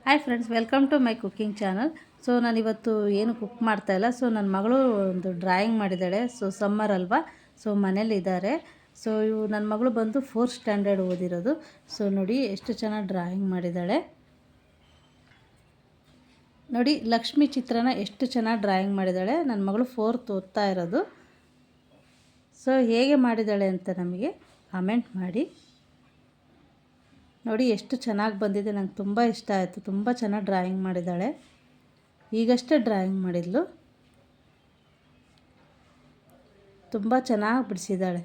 Hi friends, welcome to my cooking channel. So ನಾನಿವತ್ತು ಏನು cook ಮಾಡ್ತಾಯಿಲ್ಲ. ಸೊ ನನ್ನ ಮಗಳು ಒಂದು ಡ್ರಾಯಿಂಗ್ ಮಾಡಿದ್ದಾಳೆ. ಸೊ ಸಮ್ಮರ್ ಅಲ್ವಾ, ಸೊ ಮನೇಲಿದ್ದಾರೆ. ಸೊ ನನ್ನ ಮಗಳು ಬಂದು 4th ಸ್ಟ್ಯಾಂಡರ್ಡ್ ಓದಿರೋದು. ಸೊ ನೋಡಿ ಎಷ್ಟು ಚೆನ್ನಾಗಿ ಡ್ರಾಯಿಂಗ್ ಮಾಡಿದ್ದಾಳೆ. ನೋಡಿ ಲಕ್ಷ್ಮಿ ಚಿತ್ರನ ಎಷ್ಟು ಚೆನ್ನಾಗಿ ಡ್ರಾಯಿಂಗ್ ಮಾಡಿದ್ದಾಳೆ. ನನ್ನ ಮಗಳು 4th ಓದ್ತಾ ಇರೋದು. ಸೊ ಹೇಗೆ ಮಾಡಿದ್ದಾಳೆ ಅಂತ ನಮಗೆ ಕಾಮೆಂಟ್ ಮಾಡಿ. ನೋಡಿ ಎಷ್ಟು ಚೆನ್ನಾಗಿ ಬಂದಿದೆ, ನಂಗೆ ತುಂಬ ಇಷ್ಟ ಆಯಿತು. ತುಂಬ ಚೆನ್ನಾಗಿ ಡ್ರಾಯಿಂಗ್ ಮಾಡಿದ್ದಾಳೆ. ಈಗಷ್ಟೇ ಡ್ರಾಯಿಂಗ್ ಮಾಡಿದ್ಲು, ತುಂಬ ಚೆನ್ನಾಗಿ ಬಿಡಿಸಿದ್ದಾಳೆ.